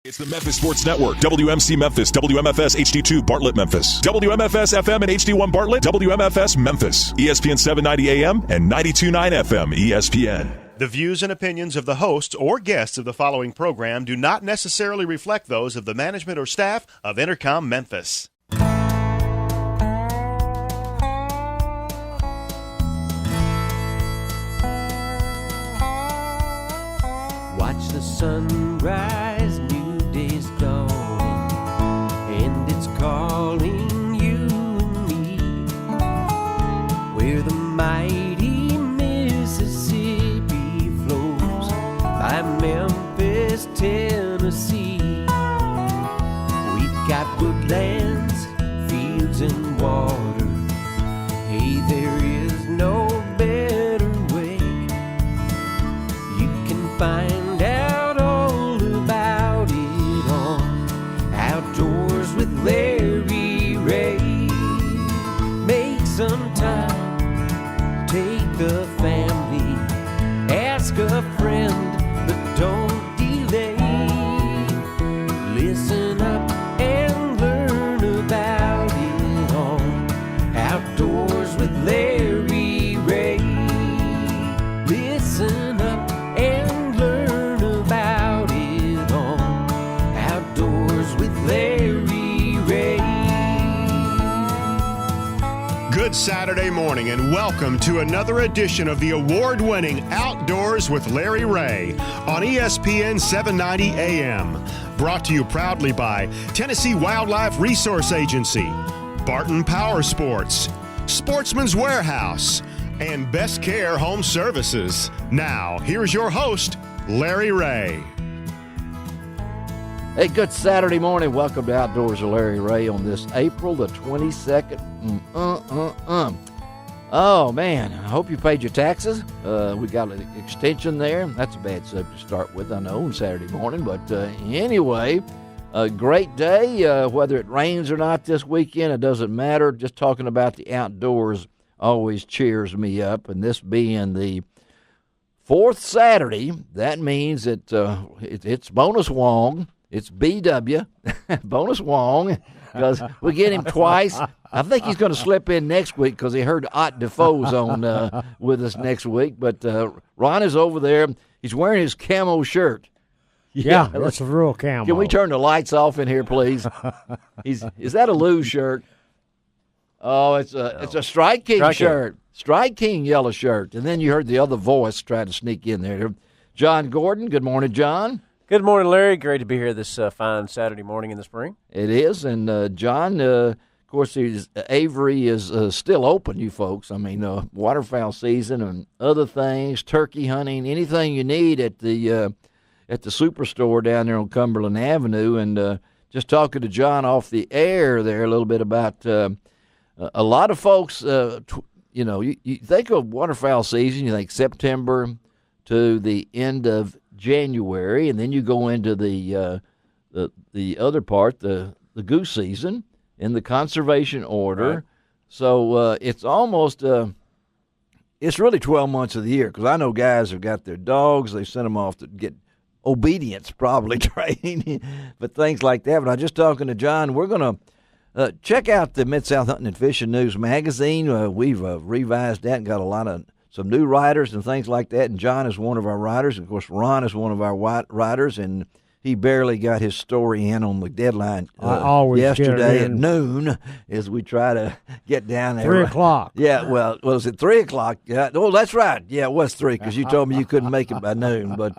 It's the Memphis Sports Network, WMC Memphis, WMFS HD2 Bartlett Memphis, WMFS FM and HD1 Bartlett, WMFS Memphis, ESPN 790 AM and 92.9 FM ESPN. The views and opinions of the hosts or guests of the following program do not necessarily reflect those of the management or staff of Intercom Memphis. Watch the sunrise, new day's dawning, and it's calling you and me. Where the mighty Mississippi flows by Memphis, Tennessee. We've got woodlands, fields, and water. Hey, there is no better way. You can find Larry Ray. Make some time, take the family, ask a friend, but don't delay. Listen up and learn about it all. Outdoors with Larry Ray. Listen up and learn about it all. Outdoors with Larry. Good Saturday morning and welcome to another edition of the award-winning Outdoors with Larry Ray on ESPN 790 AM. Brought to you proudly by Tennessee Wildlife Resource Agency, Barton Power Sports, Sportsman's Warehouse, and Best Care Home Services. Now, here's your host, Larry Ray. Hey, good Saturday morning. Welcome to Outdoors with Larry Ray on this April the 22nd. Oh, man, I hope you paid your taxes. We got an extension there. That's a bad subject to start with, I know, on Saturday morning. But anyway, a great day. Whether it rains or not this weekend, it doesn't matter. Just talking about the outdoors always cheers me up. And this being the fourth Saturday, that means that it's Bonus Wong. It's BW, Bonus Wong, because we get him twice. I think he's going to slip in next week because he heard Ott Defoe's on with us next week. But Ron is over there. He's wearing his camo shirt. Yeah, that's a real camo. Can we turn the lights off in here, please? Is that a Lou shirt? Oh, it's a Strike King shirt. Strike King yellow shirt. And then you heard the other voice try to sneak in there. John Gordon. Good morning, John. Good morning, Larry. Great to be here this fine Saturday morning in the spring. It is, and John, of course, Avery is still open, you folks. I mean, waterfowl season and other things, turkey hunting, anything you need at the Superstore down there on Cumberland Avenue. And just talking to John off the air there a little bit about a lot of folks, you think of waterfowl season, you think September to the end of January, and then you go into the other part, the goose season, in the conservation order. Right. So it's almost it's really 12 months of the year, because I know guys have got their dogs, they send them off to get obedience probably training, but things like that. But I was just talking to John. We're going to check out the Mid-South Hunting and Fishing News magazine. We've revised that and got some new writers and things like that, and John is one of our writers. Of course, Ron is one of our writers, and he barely got his story in on the deadline yesterday at noon as we try to get down there. 3 o'clock. Yeah, well, was it 3 o'clock? Yeah, oh, that's right. Yeah, it was 3 because you told me you couldn't make it by noon. But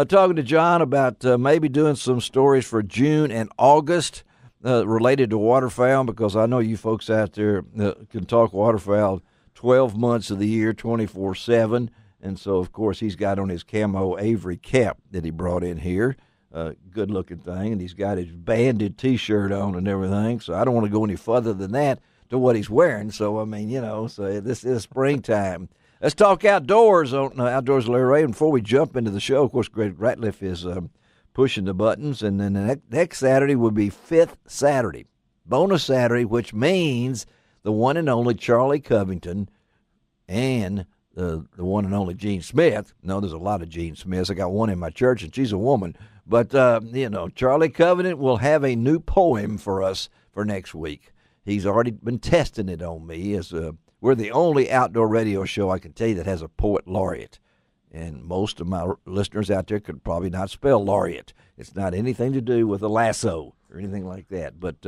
talking to John about maybe doing some stories for June and August related to waterfowl, because I know you folks out there can talk waterfowl 12 months of the year, 24/7. And so, of course, he's got on his camo Avery cap that he brought in here. Good-looking thing. And he's got his banded T-shirt on and everything. So I don't want to go any further than that to what he's wearing. So, I mean, so this is springtime. Let's talk outdoors on Outdoors with Larry Ray. And before we jump into the show, of course, Greg Ratliff is pushing the buttons. And then the next Saturday will be Fifth Saturday, bonus Saturday, which means the one and only Charlie Covington and the one and only Gene Smith. No, there's a lot of Gene Smiths. I got one in my church, and she's a woman. But, Charlie Covenant will have a new poem for us for next week. He's already been testing it on me. As we're the only outdoor radio show, I can tell you, that has a poet laureate. And most of my listeners out there could probably not spell laureate. It's not anything to do with a lasso or anything like that. But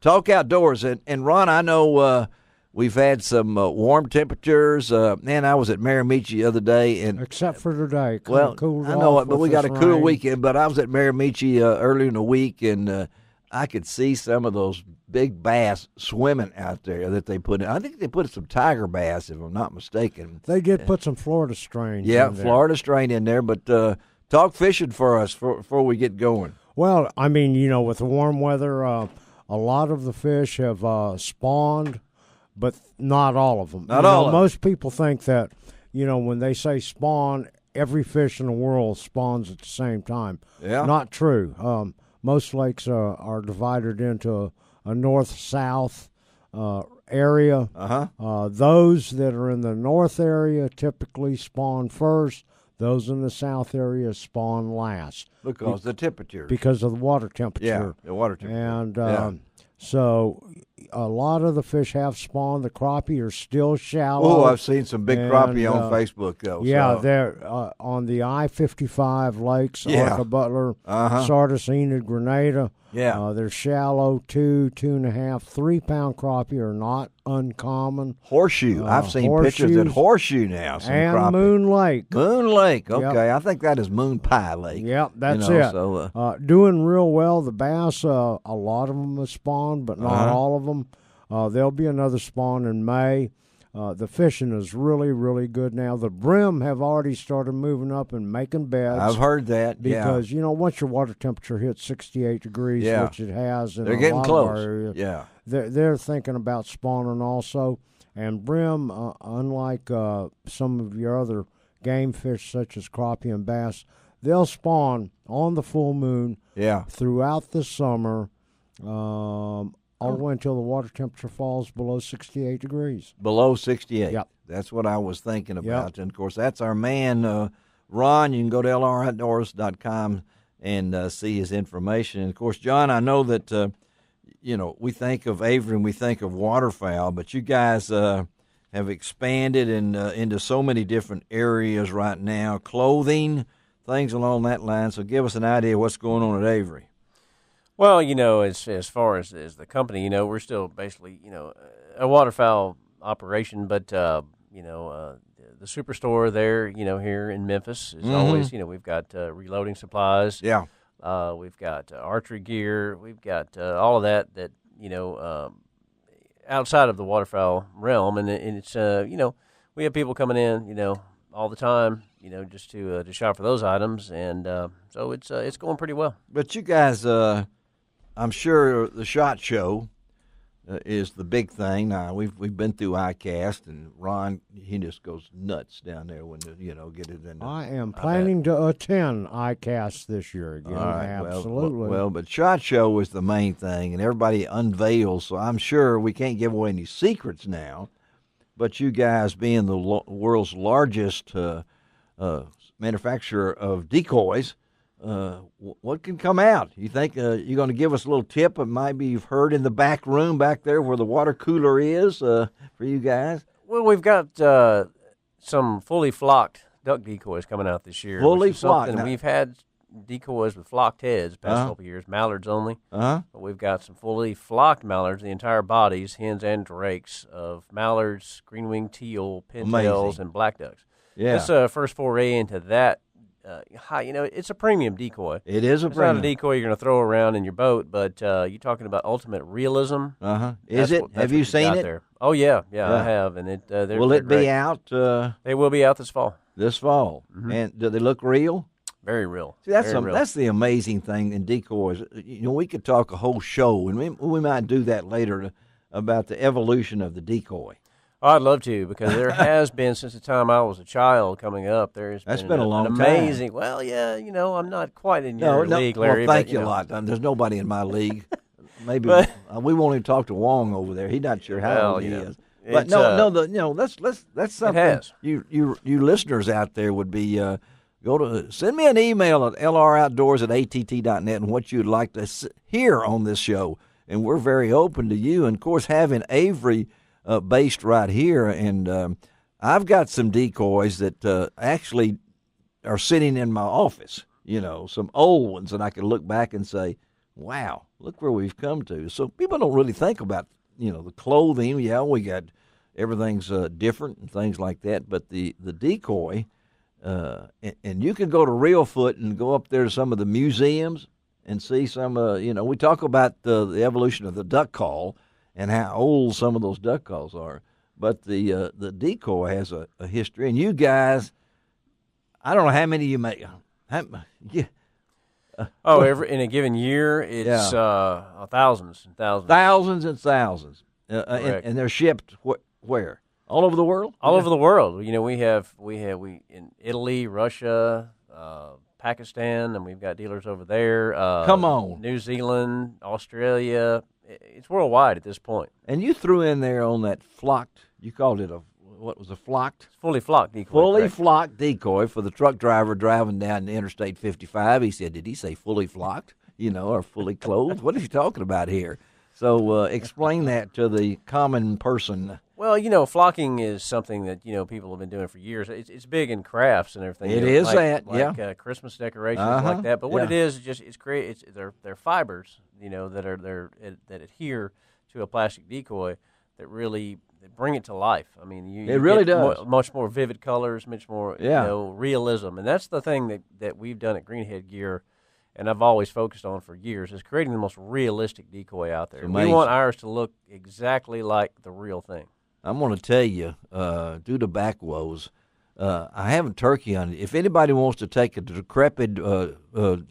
talk outdoors. And Ron, I know we've had some warm temperatures. Man, I was at Miramichi the other day. Except for today. Well, cooled I know off it, but with we got a this cool rain. weekend. But I was at Miramichi earlier in the week, and I could see some of those big bass swimming out there that they put in. I think they put some tiger bass, if I'm not mistaken. They did put some Florida strains Yeah, in there. Florida strain in there. But talk fishing for us before we get going. Well, I mean, with the warm weather, a lot of the fish have spawned, but not all of them. Not all of them. Most people think that, when they say spawn, every fish in the world spawns at the same time. Yeah. Not true. Most lakes are divided into a north-south area. Those that are in the north area typically spawn first. Those in the south area spawn last. Because the temperature. Because of the water temperature. Yeah, the water temperature. And so a lot of the fish have spawned. The crappie are still shallow. Oh, I've seen some big crappie on And, Facebook, though. Yeah, so. they're on the I-55 lakes, Yeah. Arca Butler, Sardis, Enid, Grenada. Yeah. They're shallow, 2.5, 3-pound crappie are not uncommon. Horseshoe. I've seen pictures at horseshoes Horseshoe now. Some and crappie. Moon Lake. Moon Lake. Okay, Yep. I think that is Moon Pie Lake. Yep, that's You know, it. so, Doing real well. The bass, a lot of them have spawned, but not all of them. There'll be another spawn in May. The fishing is really, really good now. The brim have already started moving up and making beds. I've heard that. Because, once your water temperature hits 68 degrees, Yeah. which it has in They're a getting lot close. of our area, Yeah. they're thinking about spawning also. And brim, unlike some of your other game fish such as crappie and bass, they'll spawn on the full moon Yeah. throughout the summer, all the way until the water temperature falls below 68 degrees. Below 68. Yep. That's what I was thinking about. And, of course, that's our man, Ron. You can go to lroutdoors.com and see his information. And, of course, John, I know that, we think of Avery and we think of waterfowl, but you guys have expanded into so many different areas right now, clothing, things along that line. So give us an idea of what's going on at Avery. Well, as far as the company, we're still basically, a waterfowl operation, but, the superstore there, here in Memphis is always, we've got reloading supplies. Yeah. We've got archery gear. We've got all of that, outside of the waterfowl realm. And it's, we have people coming in, all the time, just to shop for those items. And so it's going pretty well. But you guys, I'm sure the SHOT Show is the big thing. Now we've been through ICAST, and Ron, he just goes nuts down there when get it in. I am planning to attend ICAST this year again. All right, Absolutely. Well, but SHOT Show is the main thing, and everybody unveils. So I'm sure we can't give away any secrets now. But you guys, being the world's largest manufacturer of decoys, what can come out? You think you're going to give us a little tip of maybe you've heard in the back room back there where the water cooler is for you guys? Well, we've got some fully flocked duck decoys coming out this year. Fully which is flocked. something Now- We've had decoys with flocked heads the past couple of years, mallards only. Uh-huh. But we've got some fully flocked mallards, the entire bodies, hens and drakes, of mallards, green-winged teal, pintails, Amazing. and black ducks. Yeah. This is first foray into that. It's a premium decoy. It is a It's not premium. a decoy you're going to throw around in your boat, but you're talking about ultimate realism. Uh-huh. That's Is it? what- that's Have what you you've seen got it? there. Oh, yeah, Yeah. I have. And they're Will it be great. out They will be out this fall. this fall? And do they look real? Very real. See, that's Very real. that's the amazing thing in decoys. We could talk a whole show, and we might do that later about the evolution of the decoy. Oh, I'd love to, because there has been, since the time I was a child coming up, there's That's been been a an long time. amazing. Well, yeah, I'm not quite in your league, Larry. Well, thank but, you a lot. There's nobody in my league. Maybe But- we won't even talk to Wong over there. He's not sure how Well, old he you know, is. But it's, that's something has. you listeners out there would be send me an email at lroutdoors@att.net and what you'd like to hear on this show. And we're very open to you. And, of course, having Avery based right here, and I've got some decoys that actually are sitting in my office, some old ones that I can look back and say, wow, look where we've come to. So people don't really think about, the clothing. Yeah, we got everything's different and things like that. But the decoy, and you can go to Reelfoot and go up there to some of the museums and see some, we talk about the evolution of the duck call and how old some of those duck calls are. But the decoy has a history. And you guys, I don't know how many you make. In a given year, it's thousands and thousands. Thousands and thousands. And they're shipped where? All over the world? All over the world. We have in Italy, Russia, Pakistan, and we've got dealers over there. Come on. New Zealand, Australia. It's worldwide at this point. And you threw in there on that flocked, you called it what was a flocked? Fully flocked decoy. Fully flocked decoy for the truck driver driving down the Interstate 55. He said, did he say fully flocked, or fully clothed? What is he talking about here? So explain that to the common person. Well, flocking is something that, people have been doing for years. It's big in crafts and everything. It is like Christmas decorations like that. But what it is just they're fibers, that adhere to a plastic decoy that really bring it to life. I mean, it really does. Much more vivid colors, much more realism, and that's the thing that we've done at Greenhead Gear. And I've always focused on for years, is creating the most realistic decoy out there. We want ours to look exactly like the real thing. I'm going to tell you, due to back woes, I haven't turkey hunted. If anybody wants to take a decrepit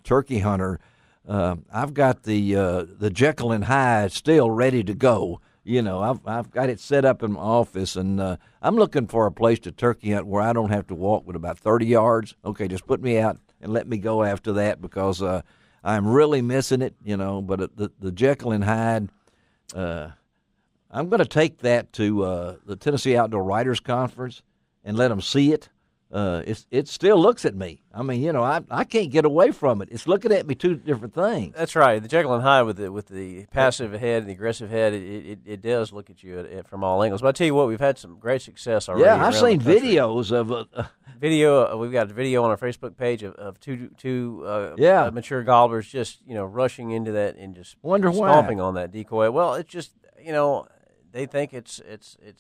turkey hunter, I've got the Jekyll and Hyde still ready to go. I've got it set up in my office, and I'm looking for a place to turkey hunt where I don't have to walk with about 30 yards. Okay, just put me out and let me go after that because I'm really missing it, But the Jekyll and Hyde, I'm going to take that to the Tennessee Outdoor Writers Conference and let them see it. It still looks at me. I mean, I can't get away from it. It's looking at me two different things. That's right. The Jekyll and Hyde with the passive head and the aggressive head, it does look at you from all angles. But I tell you what, we've had some great success already. Yeah, I've seen videos of video. We've got a video on our Facebook page of two mature gobblers just rushing into that and just stomping on that decoy. Well, it's just they think it's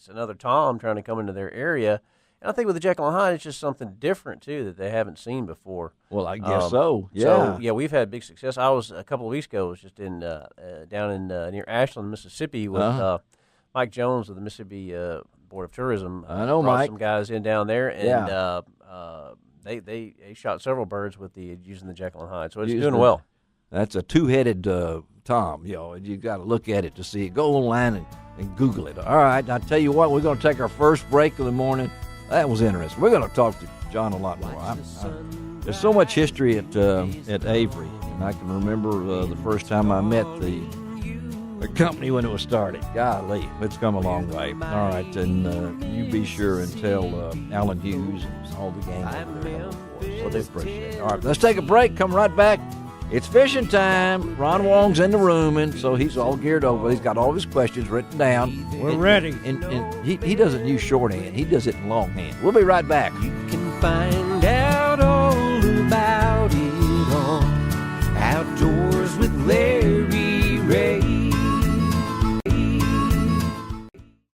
another tom trying to come into their area. And I think with the Jekyll and Hyde, it's just something different, too, that they haven't seen before. Well, I guess so. Yeah. So, yeah, we've had big success. I was, a couple of weeks ago, I was just down in near Ashland, Mississippi with Mike Jones of the Mississippi Board of Tourism. I know brought Mike. Some guys in down there, and they shot several birds with using the Jekyll and Hyde. So it's doing well. That's a two-headed tom, you got to look at it to see it. Go online and Google it. All right, I'll tell you what, we're going to take our first break of the morning. That was interesting. We're going to talk to John a lot more. There's so much history at Avery, and I can remember the first time I met the company when it was started. Golly, it's come a long way. All right, and you be sure and tell Alan Hughes and all the gang over there. So they appreciate it. All right, let's take a break. Come right back. It's fishing time. Ron Wong's in the room, and so he's all geared over. He's got all of his questions written down. We're ready. And he doesn't use shorthand. He does it in longhand. We'll be right back. You can find